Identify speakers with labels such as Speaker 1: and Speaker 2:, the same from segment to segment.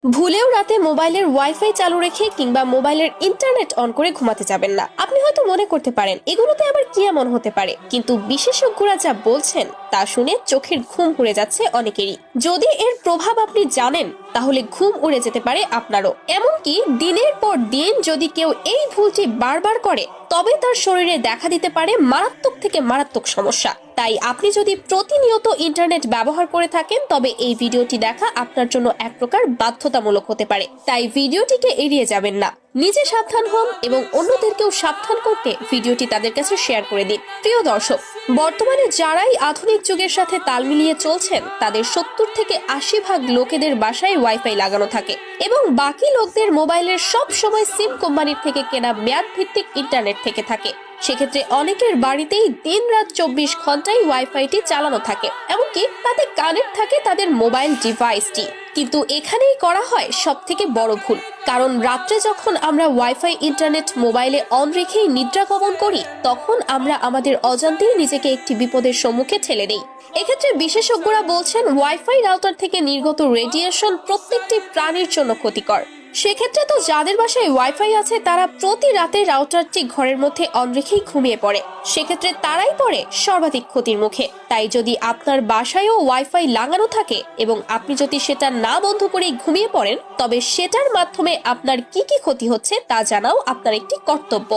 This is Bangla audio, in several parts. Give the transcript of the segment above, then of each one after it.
Speaker 1: ভুলেও রাতে মোবাইলের ওয়াইফাই চালু রেখে কিংবা মোবাইলের ইন্টারনেট অন করে ঘুমাতে যাবেন না। আপনি হয়তো মনে করতে পারেন এগুলোতে আবার কি এমন হতে পারে, কিন্তু বিশেষজ্ঞরা যা বলছেন তা শুনে চোখের ঘুম উড়ে যাচ্ছে অনেকেরই। যদি এর প্রভাব আপনি জানেন তাহলে ঘুম উড়ে যেতে পারে আপনারও। এমনকি দিনের পর দিন যদি কেউ এই ভুলটি বারবার করে তবে তার শরীরে দেখা দিতে পারে মারাত্মক থেকে মারাত্মক সমস্যা। তাই আপনি যদি প্রতিনিয়ত ইন্টারনেট ব্যবহার করে থাকেন তবে এই ভিডিওটি দেখা আপনার জন্য এক প্রকার বাধ্যতামূলক হতে পারে। তাই ভিডিওটিকে এড়িয়ে যাবেন না, নিজে সাবধান হন এবং অন্যদেরকেও সাবধান করতে ভিডিওটি তাদের কাছে শেয়ার করে দিন। প্রিয় দর্শক, বর্তমানে যারাই আধুনিক যুগের সাথে তাল মিলিয়ে চলছেন তাদের 70 থেকে 80% লোকেদের বাসায় ওয়াইফাই লাগানো থাকে এবং বাকি লোকদের মোবাইলের সব সময় সিম কোম্পানির থেকে কেনা মেয়াদ ভিত্তিক ইন্টারনেট থেকে থাকে। সেক্ষেত্রে অনেকের বাড়িতেই দিন রাত 24 ঘন্টায় ওয়াইফাইটি চালানো থাকে, এমনকি তাতে কানেক্ট থাকে তাদের মোবাইল ডিভাইসটি। কিন্তু এখানেই করা হয় সব থেকে বড় ভুল, কারণ রাত্রে যখন আমরা ওয়াইফাই ইন্টারনেট মোবাইলে অন রেখেই নিদ্রা গমন করি তখন আমরা আমাদের অজান্তেই নিজেকে একটি বিপদের সম্মুখে ঠেলে দেই। এক্ষেত্রে বিশেষজ্ঞরা বলছেন ওয়াইফাই রাউটার থেকে নির্গত রেডিয়েশন প্রত্যেকটি প্রাণীর জন্য ক্ষতিকর। সেক্ষেত্রে তো যাদের বাসায় ওয়াইফাই আছে তারা প্রতি রাতে রাউটারটি ঘরের মধ্যে অন রেখেই ঘুমিয়ে পড়ে, সেক্ষেত্রে তারাই পড়ে সর্বাধিক ক্ষতির মুখে। তাই যদি আপনার বাসায়ও ওয়াইফাই লাগানো থাকে এবং আপনি যদি সেটা না বন্ধ করে ঘুমিয়ে পড়েন তবে সেটার মাধ্যমে আপনার কি কি ক্ষতি হচ্ছে তা জানাও আপনার একটি কর্তব্য।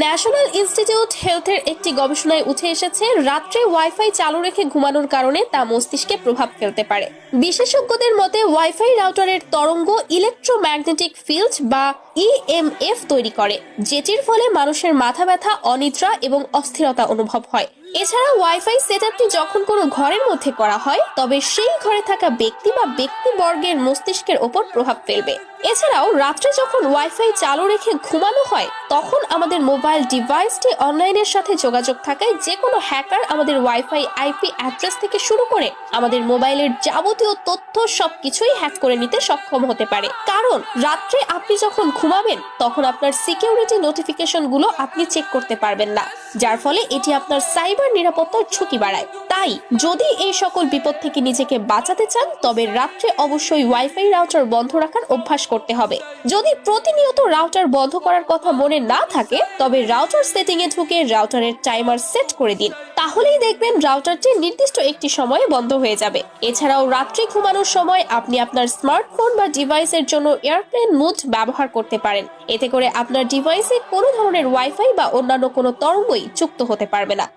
Speaker 1: ন্যাশনাল ইনস্টিটিউট হেলথের একটি গবেষণায় উঠে এসেছে রাত্রে ওয়াইফাই চালু রেখে ঘুমানোর কারণে তা মস্তিষ্কে প্রভাব ফেলতে পারে। বিশেষজ্ঞদের মতে ওয়াইফাই রাউটারের তরঙ্গ ইলেকট্রোম্যাগনেটিক ফিল্ড বা ইএমএফ তৈরি করে, যেটির ফলে মানুষের মাথা ব্যথা, অনিদ্রা এবং অস্থিরতা অনুভব হয়। এছাড়া ওয়াইফাই সেটআপটি যখন কোনো ঘরের মধ্যে করা হয় তবে সেই ঘরে থাকা ব্যক্তি বা ব্যক্তিবর্গের মস্তিষ্কের ওপর প্রভাব ফেলবে। এছাড়াও রাত্রে যখন ওয়াইফাই চালু রেখে ঘুমানো হয় তখন আমাদের মোবাইল ডিভাইসটি অনলাইনের সাথে যোগাযোগ থাকায় যে কোনো হ্যাকার আমাদের ওয়াইফাই আইপি অ্যাড্রেস থেকে শুরু করে আমাদের মোবাইলের যাবতীয় তথ্য সবকিছুই হ্যাক করে নিতে সক্ষম হতে পারে। কারণ রাত্রে আপনি যখন ঘুমাবেন তখন আপনার সিকিউরিটি নোটিফিকেশন গুলো আপনি চেক করতে পারবেন না, যার ফলে এটি আপনার সাইবার নিরাপত্তার ঝুঁকি বাড়ায়। তাই যদি এই সকল বিপদ থেকে নিজেকে বাঁচাতে চান তবে রাত্রে অবশ্যই ওয়াইফাই রাউটার বন্ধ রাখার অভ্যাস করতে হবে। যদি প্রতিনিয়ত রাউটার বন্ধ করার কথা মনে না থাকে তবে রাউটার সেটিং এ ঢুকে রাউটারের টাইমার সেট করে দিন, তাহলেই দেখবেন রাউটারটি নির্দিষ্ট একটি সময়ে বন্ধ হয়ে যাবে। এছাড়াও রাত্রে ঘুমানোর সময় আপনি আপনার স্মার্টফোন বা ডিভাইসের জন্য এয়ারপ্লেন মোড ব্যবহার করতে পারেন। এতে করে আপনার ডিভাইসে কোনো ধরনের ওয়াইফাই বা অন্যান্য কোনো তরঙ্গই যুক্ত হতে পারবে না।